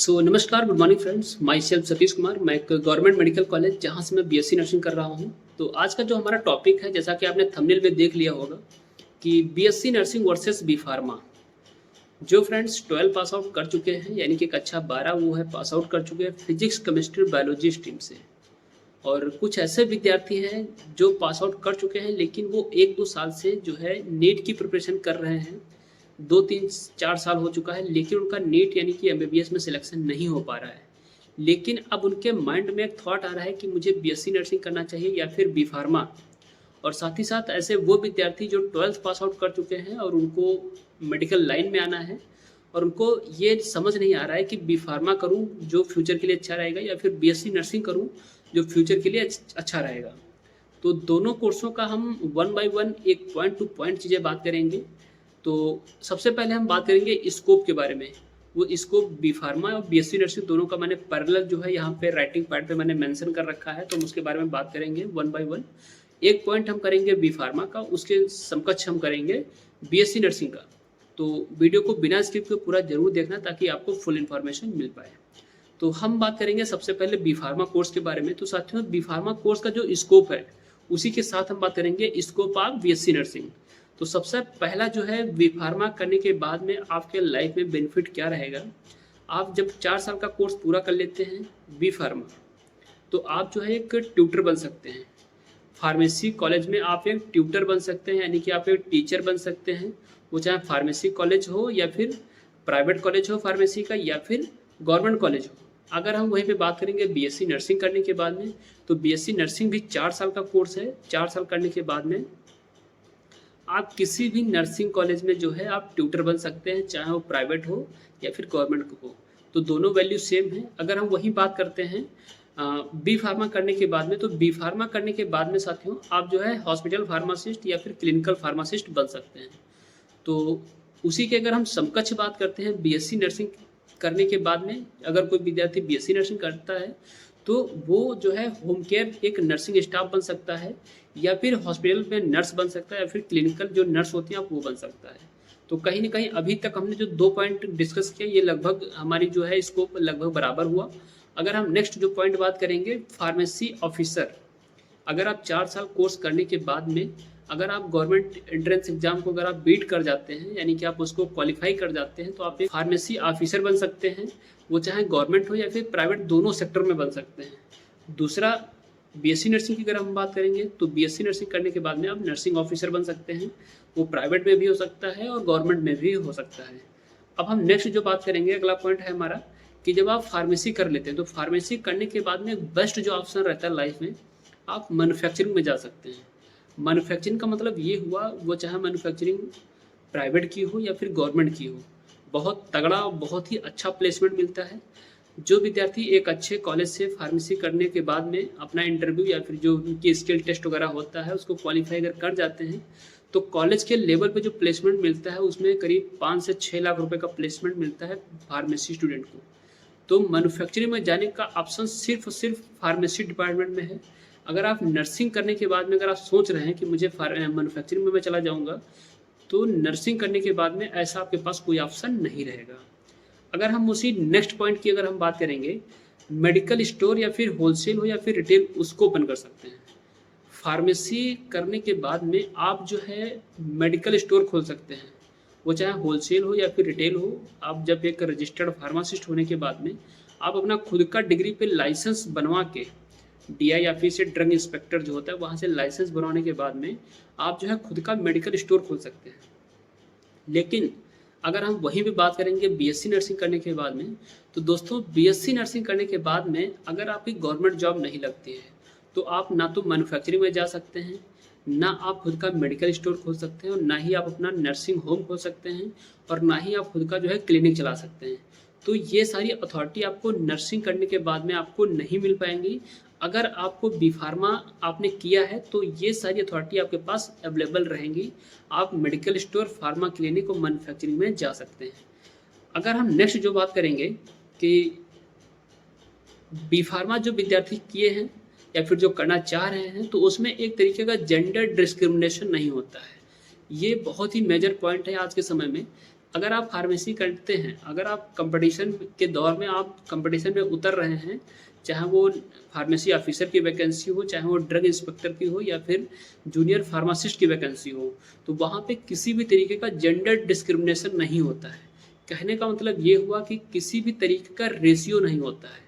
नमस्कार, good morning friends. My self Satish Kumar. मैं एक गवर्नमेंट मेडिकल कॉलेज जहाँ से मैं बीएससी नर्सिंग कर रहा हूँ। तो आज का जो हमारा टॉपिक है, जैसा कि आपने थंबनेल में देख लिया होगा कि BSc nursing versus B pharma. जो फ्रेंड्स 12 पास आउट कर चुके हैं, यानी कि कक्षा 12 वो है पास आउट कर चुके हैं फिजिक्स केमिस्ट्री बायोलॉजी स्ट्रीम से। और कुछ ऐसे विद्यार्थी हैं जो पास आउट कर चुके हैं, लेकिन वो 1-2 साल से जो है नीट की प्रिपरेशन कर रहे हैं। 2-3-4 साल हो चुका है, लेकिन उनका नीट यानी कि एमबीबीएस में सिलेक्शन नहीं हो पा रहा है। लेकिन अब उनके माइंड में एक थॉट आ रहा है कि मुझे बीएससी नर्सिंग करना चाहिए या फिर बी फार्मा। और साथ ही साथ ऐसे वो विद्यार्थी जो 12th पास आउट कर चुके हैं और उनको मेडिकल लाइन में आना है, और उनको ये समझ नहीं आ रहा है कि बी फार्मा करूँ जो फ्यूचर के लिए अच्छा रहेगा, या फिर बीएससी नर्सिंग करूँ जो फ्यूचर के लिए अच्छा रहेगा। तो दोनों कोर्सों का हम वन बाय वन एक पॉइंट टू पॉइंट चीज़ें बात करेंगे। तो सबसे पहले हम बात करेंगे स्कोप के बारे में। वो स्कोप बी फार्मा और बीएससी नर्सिंग दोनों का मैंने पैरेलल जो है यहाँ पे राइटिंग पैड पे मैंने मेंशन कर रखा है, तो हम उसके बारे में बात करेंगे वन बाय वन। एक पॉइंट हम करेंगे बी फार्मा का, उसके समकक्ष हम करेंगे बीएससी नर्सिंग का। तो वीडियो को बिना स्किप के पूरा जरूर देखना ताकि आपको फुल इन्फॉर्मेशन मिल पाए। तो हम बात करेंगे सबसे पहले बी फार्मा कोर्स के बारे में। तो साथियों, बी फार्मा कोर्स का जो स्कोप है उसी के साथ हम बात करेंगे स्कोप ऑफ बीएससी नर्सिंग। तो सबसे पहला जो है बी फार्मा करने के बाद में आपके लाइफ में बेनिफिट क्या रहेगा। आप जब 4 साल का कोर्स पूरा कर लेते हैं बी फार्मा, तो आप जो है एक ट्यूटर बन सकते हैं। फार्मेसी कॉलेज में आप एक ट्यूटर बन सकते हैं, यानी कि आप एक टीचर बन सकते हैं। वो चाहे फार्मेसी कॉलेज हो या फिर प्राइवेट कॉलेज हो फार्मेसी का, या फिर गवर्नमेंट कॉलेज हो। अगर हम वहीं पे बात करेंगे बीएससी नर्सिंग करने के बाद में, तो बीएससी नर्सिंग भी 4 साल का कोर्स है। 4 साल करने के बाद में आप किसी भी नर्सिंग कॉलेज में जो है आप ट्यूटर बन सकते हैं, चाहे वो प्राइवेट हो या फिर गवर्नमेंट हो। तो दोनों वैल्यू सेम है। अगर हम वही बात करते हैं बी फार्मा करने के बाद में, तो बी फार्मा करने के बाद में साथियों आप जो है हॉस्पिटल फार्मासिस्ट या फिर क्लिनिकल फार्मासिस्ट बन सकते हैं। तो उसी के अगर हम समकक्ष बात करते हैं बीएससी नर्सिंग करने के बाद में, अगर कोई विद्यार्थी बीएससी नर्सिंग करता है तो वो जो है होम केयर एक नर्सिंग स्टाफ बन सकता है, या फिर हॉस्पिटल में नर्स बन सकता है, या फिर क्लिनिकल जो नर्स होती हैं आप वो बन सकता है। तो कहीं ना कहीं अभी तक हमने जो 2 पॉइंट डिस्कस किया, ये लगभग हमारी जो है स्कोप लगभग बराबर हुआ। अगर हम नेक्स्ट जो पॉइंट बात करेंगे फार्मेसी ऑफिसर। अगर आप 4 साल कोर्स करने के बाद में अगर आप गवर्नमेंट एंट्रेंस एग्जाम को अगर आप बीट कर जाते हैं, यानी कि आप उसको क्वालिफाई कर जाते हैं, तो आप एक फार्मेसी ऑफिसर बन सकते हैं। वो चाहे गवर्नमेंट हो या फिर प्राइवेट, दोनों सेक्टर में बन सकते हैं। दूसरा, बीएससी नर्सिंग की अगर हम बात करेंगे तो बीएससी नर्सिंग करने के बाद में आप नर्सिंग ऑफिसर बन सकते हैं। वो प्राइवेट में भी हो सकता है और गवर्नमेंट में भी हो सकता है। अब हम नेक्स्ट जो बात करेंगे, अगला पॉइंट है हमारा कि जब आप फार्मेसी कर लेते हैं, तो फार्मेसी करने के बाद में बेस्ट जो ऑप्शन रहता है लाइफ में, आप मैन्युफैक्चरिंग में जा सकते हैं। मैन्युफैक्चरिंग का मतलब ये हुआ, वो चाहे मैन्युफैक्चरिंग प्राइवेट की हो या फिर गवर्नमेंट की हो, बहुत तगड़ा बहुत ही अच्छा प्लेसमेंट मिलता है। जो विद्यार्थी एक अच्छे कॉलेज से फार्मेसी करने के बाद में अपना इंटरव्यू या फिर जो उनकी स्किल टेस्ट वगैरह होता है उसको क्वालिफाई अगर कर जाते हैं, तो कॉलेज के लेवल पे जो प्लेसमेंट मिलता है उसमें करीब 5 से 6 लाख रुपए का प्लेसमेंट मिलता है फार्मेसी स्टूडेंट को। तो मैन्युफैक्चरिंग में जाने का ऑप्शन सिर्फ और सिर्फ फार्मेसी डिपार्टमेंट में है। अगर आप नर्सिंग करने के बाद में अगर आप सोच रहे हैं कि मुझे मैन्युफैक्चरिंग में मैं चला जाऊंगा, तो नर्सिंग करने के बाद में ऐसा आपके पास कोई ऑप्शन नहीं रहेगा। अगर हम उसी नेक्स्ट पॉइंट की अगर हम बात करेंगे, मेडिकल स्टोर या फिर होलसेल हो या फिर रिटेल, उसको ओपन कर सकते हैं। फार्मेसी करने के बाद में आप जो है मेडिकल स्टोर खोल सकते हैं। वो चाहे होलसेल हो या फिर रिटेल हो। आप जब एक रजिस्टर्ड फार्मासिस्ट होने के बाद में आप अपना खुद का डिग्री पे लाइसेंस बनवा के, डीआई ऑफिस से ड्रग इंस्पेक्टर जो होता है वहाँ से लाइसेंस बनवाने के बाद में आप जो है खुद का मेडिकल स्टोर खोल सकते हैं। लेकिन अगर हम वहीं पे बात करेंगे बीएससी नर्सिंग करने के बाद में, तो दोस्तों बीएससी नर्सिंग करने के बाद में अगर आपकी गवर्नमेंट जॉब नहीं लगती है, तो आप ना तो मैन्युफैक्चरिंग में जा सकते हैं, ना आप खुद का मेडिकल स्टोर खोल सकते हैं, और ना ही आप अपना नर्सिंग होम खोल सकते हैं, और ना ही आप खुद का जो है क्लिनिक चला सकते हैं। तो ये सारी अथॉरिटी आपको नर्सिंग करने के बाद में आपको नहीं मिल पाएंगी। अगर आपको बी फार्मा आपने किया है तो ये सारी अथॉरिटी आपके पास अवेलेबल रहेंगी। आप मेडिकल स्टोर, फार्मा क्लिनिक और मैन्युफैक्चरिंग में जा सकते हैं। अगर हम नेक्स्ट जो बात करेंगे कि बी फार्मा जो विद्यार्थी किए हैं या फिर जो करना चाह रहे हैं, तो उसमें एक तरीके का जेंडर डिस्क्रिमिनेशन नहीं होता है। ये बहुत ही मेजर पॉइंट है आज के समय में। अगर आप फार्मेसी करते हैं, अगर आप कंपटीशन के दौर में आप कंपटीशन में उतर रहे हैं, चाहे वो फार्मेसी ऑफिसर की वैकेंसी हो, चाहे वो ड्रग इंस्पेक्टर की हो या फिर जूनियर फार्मासिस्ट की वैकेंसी हो, तो वहाँ पे किसी भी तरीके का जेंडर डिस्क्रिमिनेशन नहीं होता है। कहने का मतलब ये हुआ कि किसी भी तरीके का रेशियो नहीं होता है।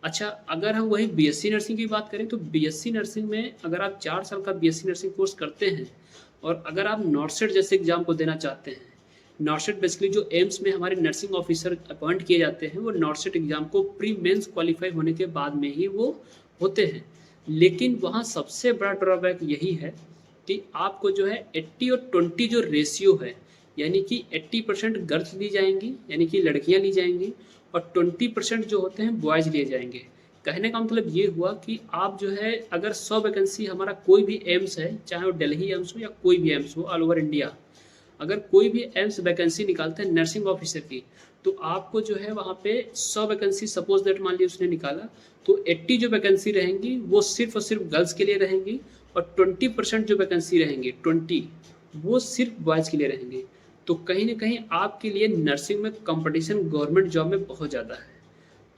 अच्छा, अगर हम वही बीएससी नर्सिंग की बात करें तो बीएससी नर्सिंग में अगर आप 4 साल का बीएससी नर्सिंग कोर्स करते हैं और अगर आप नॉर्सेट जैसे एग्ज़ाम को देना चाहते हैं, नॉर्सेट बेसिकली जो एम्स में हमारे नर्सिंग ऑफिसर अपॉइंट किए जाते हैं, वो नॉर्सेट एग्ज़ाम को प्री मेंस क्वालिफाई होने के बाद में ही वो होते हैं। लेकिन वहाँ सबसे बड़ा ड्रॉबैक यही है कि आपको जो है 80 और 20 जो रेशियो है, यानी कि 80% गर्ल्स ली जाएंगी, यानी कि लड़कियां ली जाएंगी, और 20% जो होते हैं बॉयज़ लिए जाएंगे। कहने का मतलब ये हुआ कि आप जो है अगर 100 वैकेंसी हमारा कोई भी एम्स है, चाहे वो दिल्ली एम्स हो या कोई भी एम्स हो ऑल ओवर इंडिया, अगर कोई भी एम्स वैकेंसी निकालता है नर्सिंग ऑफिसर की, तो आपको जो है वहाँ पे 100 वैकेंसी सपोज दैट मान लीजिए उसने निकाला, तो 80 जो वैकेंसी रहेंगी वो सिर्फ और सिर्फ गर्ल्स के लिए रहेंगी, और 20% जो वैकेंसी रहेंगी 20 वो सिर्फ बॉयज़ के लिए रहेंगी। तो कहीं ना कहीं आपके लिए नर्सिंग में कंपटीशन गवर्नमेंट जॉब में बहुत ज़्यादा है।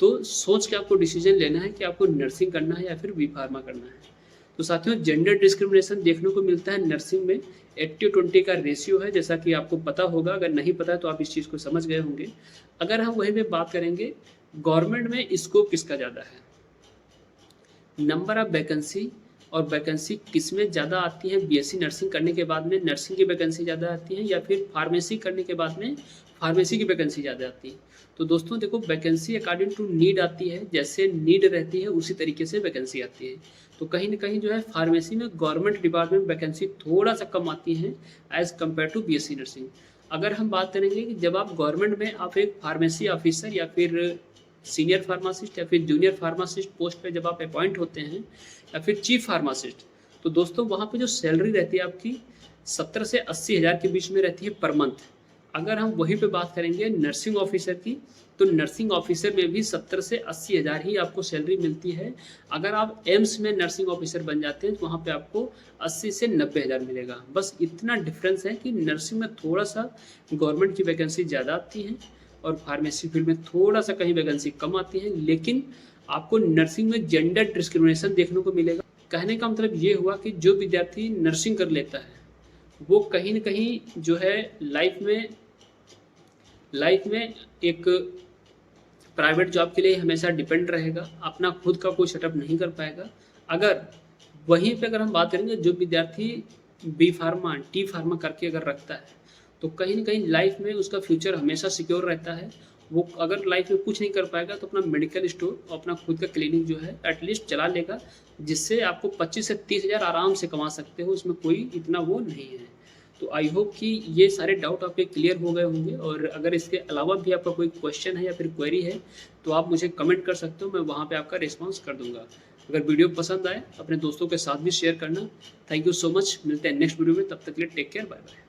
तो सोच के आपको डिसीजन लेना है कि आपको नर्सिंग करना है या फिर बी फार्मा करना है। तो साथियों, जेंडर डिस्क्रिमिनेशन देखने को मिलता है नर्सिंग में, 80-20 का रेशियो है, जैसा कि आपको पता होगा। अगर नहीं पता है तो आप इस चीज़ को समझ गए होंगे। अगर हम वहीं पे बात करेंगे गवर्नमेंट में स्कोप किसका ज़्यादा है, नंबर ऑफ वैकेंसी, और वैकेंसी किस में ज़्यादा आती है, बीएससी नर्सिंग करने के बाद में नर्सिंग की वैकेंसी ज़्यादा आती है या फिर फार्मेसी करने के बाद में फार्मेसी की वैकेंसी ज़्यादा आती है। तो दोस्तों देखो, वैकेंसी अकॉर्डिंग टू नीड आती है, जैसे नीड रहती है उसी तरीके से वैकेंसी आती है। तो कहीं ना कहीं जो है फार्मेसी में गवर्नमेंट डिपार्टमेंट वैकेंसी थोड़ा सा कम आती है as compare to BSc nursing. अगर हम बात करेंगे कि जब आप गवर्नमेंट में आप एक फार्मेसी ऑफिसर या फिर सीनियर फार्मासिस्ट या फिर जूनियर फार्मासिस्ट पोस्ट पे जब आप अपॉइंट होते हैं या फिर चीफ फार्मासिस्ट, तो दोस्तों वहाँ पे जो सैलरी रहती है आपकी 70 से 80 हज़ार के बीच में रहती है पर मंथ। अगर हम वहीं पे बात करेंगे नर्सिंग ऑफिसर की, तो नर्सिंग ऑफिसर में भी 70 से 80 हज़ार ही आपको सैलरी मिलती है। अगर आप एम्स में नर्सिंग ऑफिसर बन जाते हैं तो वहाँ पे आपको 80 से 90 हज़ार मिलेगा। बस इतना डिफरेंस है कि नर्सिंग में थोड़ा सा गवर्नमेंट की वैकेंसी ज़्यादा आती है और फार्मेसी फील्ड में थोड़ा सा कहीं वैकेंसी कम आती है, लेकिन आपको नर्सिंग में जेंडर डिस्क्रिमिनेशन देखने को मिलेगा। कहने का मतलब ये हुआ कि जो विद्यार्थी नर्सिंग कर लेता है वो कहीं ना कहीं जो है लाइफ में एक प्राइवेट जॉब के लिए हमेशा डिपेंड रहेगा, अपना खुद का कोई सेटअप नहीं कर पाएगा। अगर वहीं पे अगर हम बात करेंगे जो विद्यार्थी बी फार्मा टी फार्मा करके अगर रखता है, तो कहीं ना कहीं लाइफ में उसका फ्यूचर हमेशा सिक्योर रहता है। वो अगर लाइफ में कुछ नहीं कर पाएगा तो अपना मेडिकल स्टोर और अपना खुद का क्लिनिक जो है एटलीस्ट चला लेगा, जिससे आपको 25 से 30 हज़ार आराम से कमा सकते हो, उसमें कोई इतना वो नहीं है। तो आई होप कि ये सारे डाउट आपके क्लियर हो गए होंगे, और अगर इसके अलावा भी आपका कोई क्वेश्चन है या फिर क्वेरी है तो आप मुझे कमेंट कर सकते हो, मैं वहाँ पे आपका रिस्पांस कर दूंगा। अगर वीडियो पसंद आए अपने दोस्तों के साथ भी शेयर करना। थैंक यू सो मच, मिलते हैं नेक्स्ट वीडियो में, तब तक के लिए टेक केयर, बाय बाय।